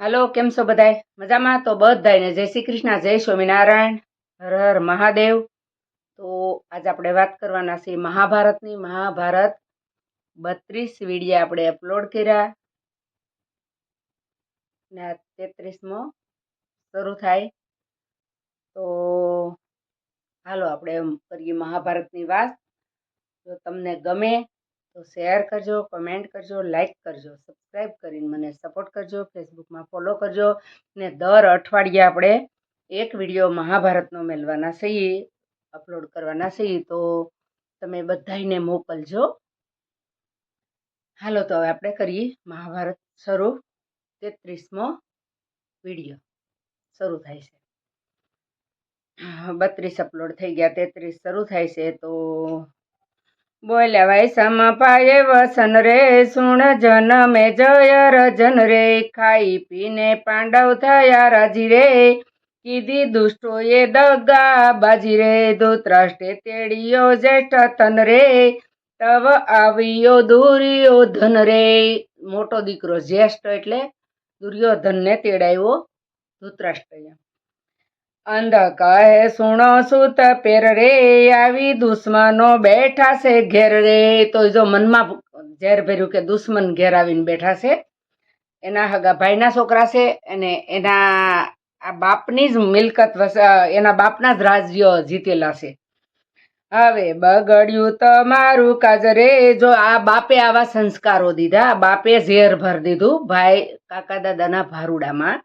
હાલો, કેમ છો બધાય? મજામાં? તો બધાયને જય શ્રી કૃષ્ણ, જય સ્વામિનારાયણ, હર હર મહાદેવ. તો આજે આપણે વાત કરવાના છે મહાભારતની. મહાભારત 32 વિડીયો આપણે અપલોડ કર્યા ને આ 33મો શરૂ થાય. તો હાલો આપણે એમ કરીએ મહાભારતની વાત. જો તમને ગમે તો શેર કરજો, કમેન્ટ કરજો, લાઈક કરજો, સબસ્ક્રાઈબ કરીને મને સપોર્ટ કરજો, ફેસબુકમાં ફોલો કરજો ને દર અઠવાડિયે આપણે એક વિડીયો મહાભારતનો મેળવાના છીએ, અપલોડ કરવાના છીએ. તો તમે બધાને મોકલજો. હાલો તો હવે આપણે કરીએ મહાભારત શરૂ. 33મો વિડીયો શરૂ થાય છે. 32 અપલોડ થઈ ગયા, 33 શરૂ થાય છે. તો બોલ્યા ભાઈ સમપાયે વસન રે, સુણ જન મે જય રજન રે, ખાઈ પીને પાંડવ થયા રાજી રે, કીધી દુષ્ટો એ દગા બાજી રે, ધૃતરાષ્ટ્રે તેડીયો જ્યેષ્ઠ તન રે, તવ આવ્યો દુર્યોધન રે. મોટો દીકરો જ્યેષ્ઠ એટલે દુર્યોધન ને તેડાયો ધૃતરાષ્ટ્રએ. અંધ કહે સુણો સુત પેર રે, આવી દુશ્મનો બેઠા છે ઘેર રે. તો જો મનમાં ઝેર ભર્યું કે દુશ્મન ઘેર આવીને બેઠા છે. એના હગા ભાઈના છોકરા છે અને એના આ બાપની જ મિલકત, એના બાપના જ રાજ્ય જીતેલા છે. હવે બગડ્યું તમારું કાજ રે, જો આ બાપે આવા સંસ્કારો દીધા, બાપે ઝેર ભર દીધું ભાઈ કાકા દાદાના ભારુડામાં.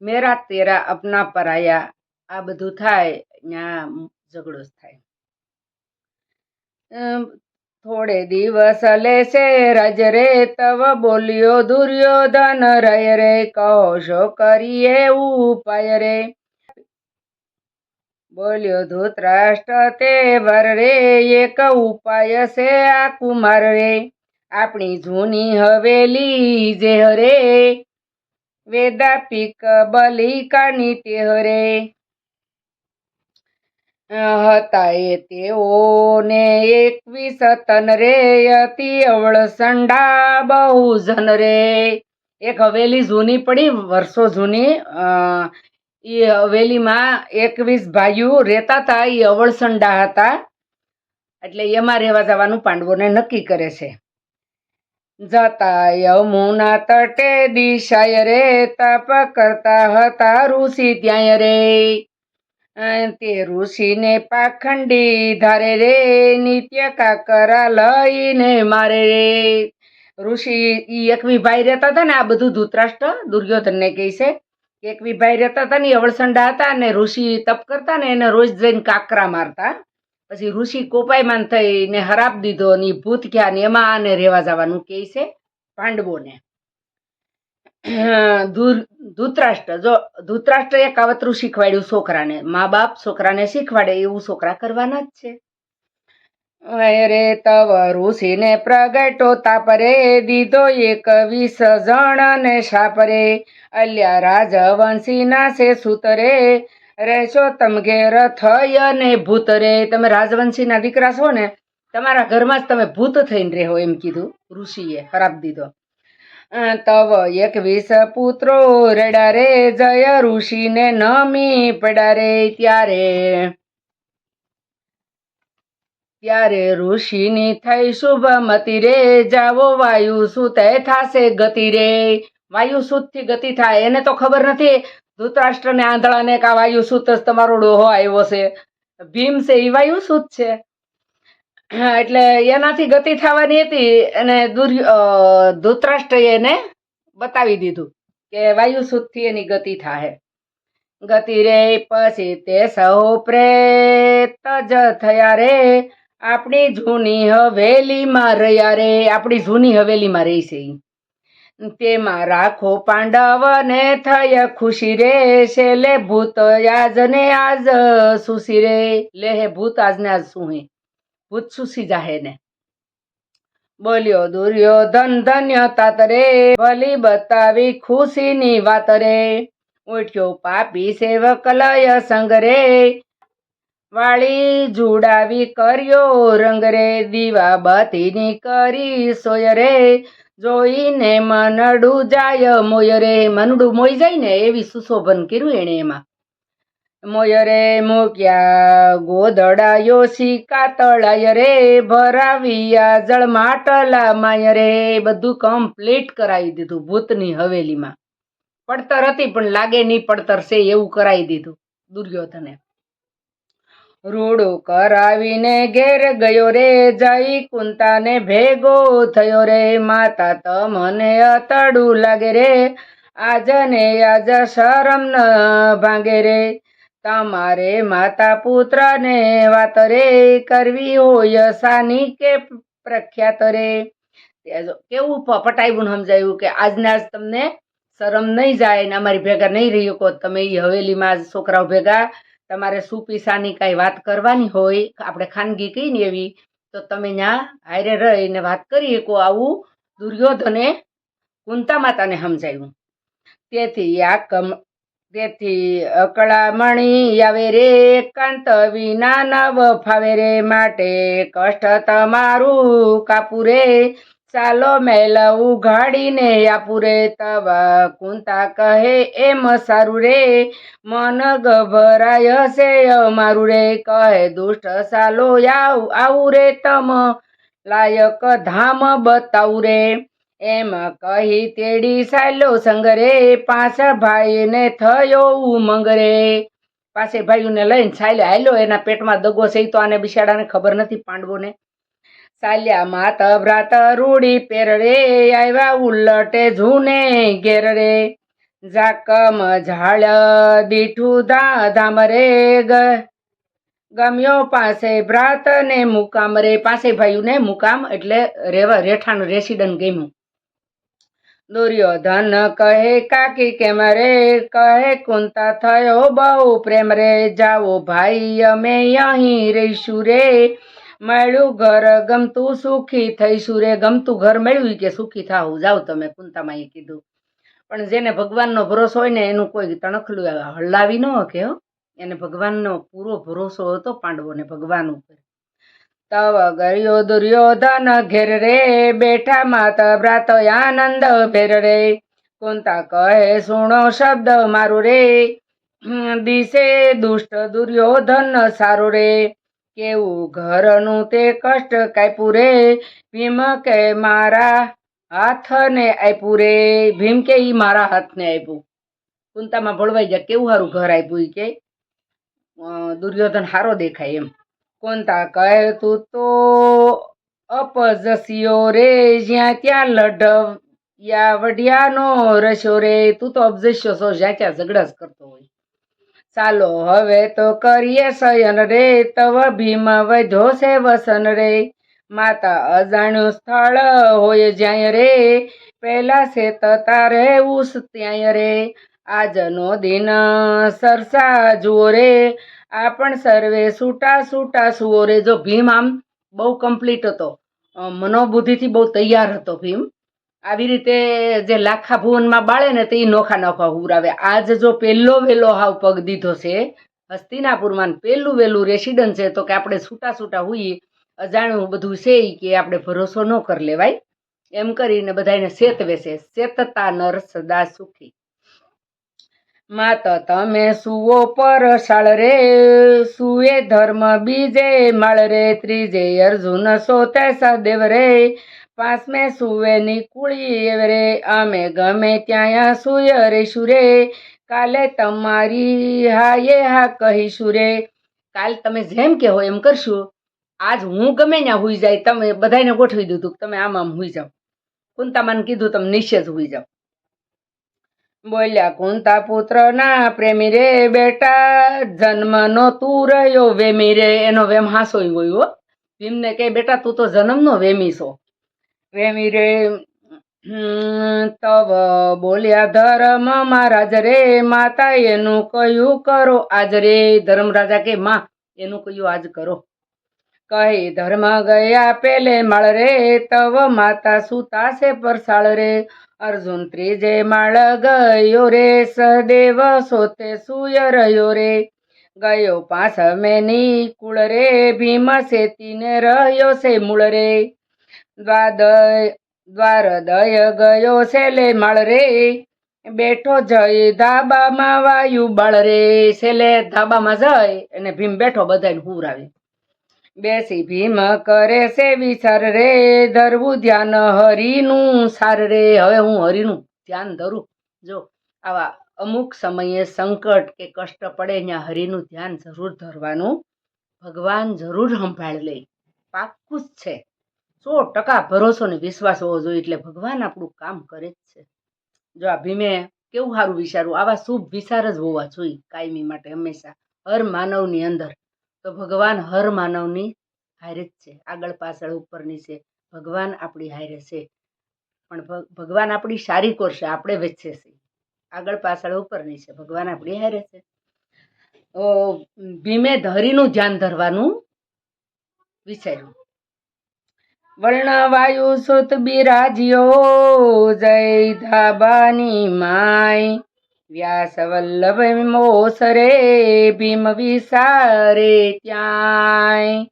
મેરા તેરા અપના પરાયા, આ બધું થાય ત્યાં ઝઘડો થાય. થોડે દિવસ લેશે રજ રે, તવ બોલ્યો દુર્યોધન રય રે, કહો શો કરીએ ઉપાય રે. બોલ્યો ધૃતરાષ્ટ્ર તે વર રે, એક ઉપાય છે આ કુમાર રે, આપણી જૂની હવેલી જે હરે, વેદાપિક બલિકાની તે હરે. હતા એ તેઓને 21 તન રે, અતિ અવળસંડા બહુ જન રે. એક હવેલી જૂની પડી, વર્ષો જૂની. એ હવેલીમાં 21 ભાઈઓ રહેતા હતા. એ અવળસંડા હતા એટલે એમાં રહેવા જવાનું પાંડવોને નક્કી કરે છે. જતા યમુના તટે દિશાય રે, તપ કરતા હતા ઋષિ ત્યાંય રે, તે ઋષિને પાખંડી ધારે રે, નિત્ય કાકરા લઈને મારે રે. ઋષિ ઈ 21 ભાઈ રહેતા હતા ને, આ બધું ધૃતરાષ્ટ્ર દુર્યોધનને કહે છે. 21 ભાઈ રહેતા હતા ને, અવળસંડા હતા ને, ઋષિ તપ કરતા ને, એને રોજ જઈને કાકરા મારતા. પછી ઋષિ કોપાયમાન થઈને હરાપ દીધો ને ભૂત ગયા ને એમાં આને રહેવા જવાનું કહે છે પાંડવોને. ધૃતરાષ્ટ્ર, જો ધૃતરાષ્ટ્ર એક કાવતરું શીખવાડ્યું છોકરાને. મા બાપ છોકરાને શીખવાડે એવું છોકરા કરવાના જ છે. રે તવ ઋષિને પ્રગટો તાપરે, દીધો 21 જણ ને શાપરે, અલ્યા રાજવંશી ના છે સૂતરે, રહેશો તમ ઘેર થય ને ભૂત રે. તમે રાજવંશી ના દીકરા છો ને, તમારા ઘરમાં જ તમે ભૂત થઈને રહો એમ કીધું ઋષિએ, હરાપ દીધો. તવ 21 પુત્રો રેડા રે, જય ઋષિને નમી પડા રે. ત્યારે ઋષિની થઈ શુભમતી રે, જાવો વાયુ સુતે થાશે ગતિ રે. વાયુ સુત થી ગતિ થાય એને તો ખબર નથી ધૃતરાષ્ટ્ર ને આંધળા ને કા વાયુ સુત જ તમારો ડોહો આવ્યો છે. ભીમ છે એ વાયુ સુત છે એટલે એનાથી ગતિ થવાની હતી અને ધૃતરાષ્ટ્રએ એને બતાવી દીધું કે વાયુ સુત થી એની ગતિ થાય. ગતિ રે પછી તે સૌ પ્રેત જ થયા રે, આપણી જૂની હવેલીમાં રહ્યા રે. આપણી જૂની હવેલીમાં રહી છે. તેમાં રાખો પાંડવ ને થય ખુશી રે, શેલે ભૂત આજ ને આજ સુસી રે. લે હે ભૂત આજ ને આજ સુહે, ભૂત સુસી જાહે ને. બોલ્યો દુર્યોધન ધન્ય તાત રે, ભલી બતાવી ખુશીની વાત રે. ઉઠ્યો પાપી સેવક લય સંગ રે, વાળી જોડાવી કર્યો રંગ રે. દીવા બતીની કરી સોય રે, જોઈને મનડું જાય મોય રે, મનડું મોઈ જાય ને એવી સુશોભન કર્યું એને એમાં. મોય રે મૂક્યા ગોદડાયો શિકા તળાય રે, ભરાવિયા જળ માટલા માય રે, બધું કમ્પ્લીટ કરાવી દીધું ભૂતની હવેલીમાં. પડતર હતી પણ લાગે નહીં પડતર છે એવું કરાવી દીધું દુર્યોધને. રૂડું કરાવીને ઘેર ગયો રે, જઈ કુંતાને ભેગો થયો રે, માતા તમને અતડું લાગે રે, આજને આજ શરમ ન ભાંગે રે, તમારે માતા પુત્રને વાત રે, કરવી હોય સાની કે પ્રખ્યાત રે. કેવું પટાવ્યું સમજાયું કે આજને આજ તમને શરમ નહીં જાય ને અમારી ભેગા નહીં રહી શકો તમે એ હવેલીમાં છોકરાઓ ભેગા, તમારે સુપીસાની કાંઈ વાત કરવાની હોય આપણે ખાનગી કહીએ ને એવી, તો તમે ત્યાં હારે રહીને વાત કરી શકો. આવું દુર્યોધને કુંતા માતાને સમજાવ્યું. તેથી અકળામણી આવે રે, એકાંત વિના નવ ફાવે રે, માટે કષ્ટ તમારું કાપુ રે, ચાલો મેલ ઉઘાડીને આપું રે, તવા કુંતા કહે એમ સારું રે, મન ગભરાય છે અમારું રે, કહે દુષ્ટ ચાલો આવું રે, તમ લાયક ધામ બતાવું રે, એમ કહી તેડી ચાલ્યો સંગરે, પાછા ભાઈને થયો ઉમંગ રે. પાસે ભાઈઓને લઈને હાલ્યો, એના પેટમાં દગો છે તો આને બિચારાને ખબર નથી પાંડવોને. ચાલ્યા માત ભ્રાત રૂડી પેર રે, આવ્યા ઉલટે જૂને ઘેર રે, જાકમ ઝાડ દીઠું ધામ રે, ગમ્યો પાસે ભ્રાત ને મુકામ રે, પાસે ભાઈઓને મુકામ એટલે રેઠાણ રેસિડન ગમ્યું. દુર્યોધન કહે કાકી કેમ રે, કહે કુંતા થયો બહુ પ્રેમ રે, જાઓ ભાઈ અમે અહીં રહીશું રે, મળ્યું ઘર ગમતું સુખી થઈશું રે, ગમતું ઘર મળ્યું કે સુખી થાવું, જાઓ તમે કુંતામાં કીધું. પણ જેને ભગવાનનો ભરોસો હોય ને એનું કોઈ તણખલું હલાવી ન કે, એને ભગવાનનો પૂરો ભરોસો હતો પાંડવોને ભગવાન ઉપર. તવ ગયો દુર્યોધન ઘેર રે, બેઠા માતા ભ્રાત આનંદ ભેર રે, કુંતા કહે સુણો શબ્દ મારું રે, દિશે દુષ્ટ દુર્યોધન સારો રે, કેવું ઘરનું તે કષ્ટ કાપ્યું રે, ભીમ કે મારા હાથને આપ્યું રે, ભીમ કે ઈ મારા હાથને આપ્યું. કુંતામાં ભળવાઈ જાય કેવું સારું ઘર આપ્યું કે દુર્યોધન હારો દેખાય એમ. કુંતા કહે તું તો અપજસ્યો રે, જ્યાં ત્યાં લઢયા વઢિયાનો રસ્યો રે, તું તો અપજસ્યો છો જ્યાં ત્યાં ઝઘડા જ કરતો હોય. ચાલો હવે તો કરીએ શયન રે, તવ ભીમ વધ્યો છે વસન રે, માતા અજાણ્યું સ્થળ હોય જ્યાં રે, પહેલા છે તારે ઉસ ત્યાં રે, આજનો દિન સરસા જુઓ રે, આપણ સર્વે છૂટા છૂટા સુઓ રે. જો ભીમ આમ બહુ કમ્પ્લીટ હતો, મનોબુદ્ધિથી બહુ તૈયાર હતો ભીમ. આવી રીતે જે લાખા ભુવનમાં બાળે ને તે નોખા નોખા હુરાવે. આજ જો પહેલો વેલો હાવ પગ દીધો છે હસ્તિનાપુરમાં, પહેલું વેલું રેસિડન્ટ છે, તો કે આપણે છૂટા છૂટા હોઈએ, અજાણ્યું બધું છે કે આપણે ભરોસો ન કરી લેવાય, એમ કરીને બધાને સેતવે છે. સેતતા નર સદા સુખી. માત તમે સુવો પરસાળ રે, સુએ ધર્મ બીજે માળ રે, ત્રીજે અર્જુન સોતે સદેવ રે, પાંચમે સુવે નિકુળી રે, અમે ગમે ત્યાં સુય રેશું રે, કાલે તમારી હાયે હા કહીશું રે. કાલ તમે જેમ કહેવો એમ કરશું, આજ હું ગમે ત્યાં હુઈ જાય, તમે બધાને ગોઠવી દીધું તમે આમ હુઈ જાઓ. કુંતામાને કીધું તમે નીચે જ હુઈ જાઓ. બોલ્યા કુંતા પુત્ર ના પ્રેમી રે, બેટા જન્મનો તું રહ્યો વેમી રે. એનો વેમ હાસોય હોય. ભીમને કે બેટા તું તો જન્મનો વેમી છો, વેમી રે. તવ બોલ્યા ધર્મ મહારાજ રે, માતા એનું કયું કરો આજ રે. ધર્મરાજા કે માં એનું કયું આજ કરો. કહી ધર્મ ગયા પેલે માળ રે, તવ માતા સુતા છે પરસાળ રે, અર્જુન ત્રીજે માળ ગયો રે, સહદેવ સોતે સુય રહ્યો રે, ગયો પાંચમે નિકુળ રે, ભીમ સેતીને રહ્યો છે મૂળ રે, દ્વાર દય ગયો છેલ્લે માળ રે, બેઠો જઈ ધાબામાં વાયુ બળ રે. છેલ્લે ધાબામાં જઈ અને ભીમ બેઠો, બધાને હુરાવે. બેસી ભીમ કરે છે વિચાર રે, ધરવું ધ્યાન હરિનું સાર રે. હવે હું હરિનું ધ્યાન ધરું. જો આવા અમુક સમયે સંકટ કે કષ્ટ પડે ત્યાં હરિનું ધ્યાન જરૂર ધરવાનું. ભગવાન જરૂર સંભાળી લે, પાક્કું જ છે. 100% ભરોસો ને વિશ્વાસ હોવો જોઈએ, એટલે ભગવાન આપણું કામ કરે જ છે. જો આ ભીમે કેવું સારું વિચારવું, આવા શુભ વિચાર જ હોવા જોઈએ કાયમી માટે હંમેશા હર માનવની અંદર. તો ભગવાન હર માનવની હારે જ છે, આગળ પાછળ ઉપર નીચે ભગવાન આપણી હારે છે. પણ ભગવાન આપણી સારી કરશે, આપણે વચ્ચે છે, આગળ પાછળ ઉપર નીચે ભગવાન આપણી હારે છે. તો ભીમે હરિનું ધ્યાન ધરવાનું વિચાર્યું. વર્ણવાયુ સુત બિરાજ્યો, જય ધાબાની માય. વ્યાસ વલ્લભ મોસરે, ભીમ વિસારે ત્યાંય.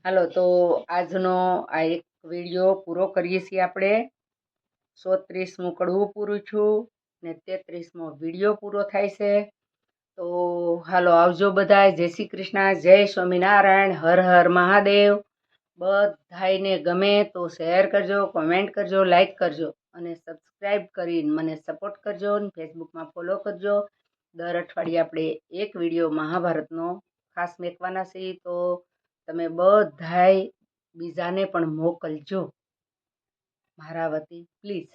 હાલો, તો આજનો આ એક વિડીયો પૂરો કરીએ છીએ આપણે. 130મું કડવું પૂરું છું ને 33મો વિડીયો પૂરો થાય છે. તો હાલો, આવજો બધા. જય શ્રી કૃષ્ણ, જય સ્વામિનારાયણ, હર હર મહાદેવ. બધાને ગમે તો શેર કરજો, કોમેન્ટ કરજો, લાઈક કરજો અને સબસ્ક્રાઈબ કરીને મને સપોર્ટ કરજો. ફેસબુકમાં ફોલો કરજો. દર અઠવાડિયે આપણે એક વિડીયો મહાભારતનો ખાસ મેકવાના છીએ, તો તમે બધાય બીજાને પણ મોકલજો મારા વતી, પ્લીઝ.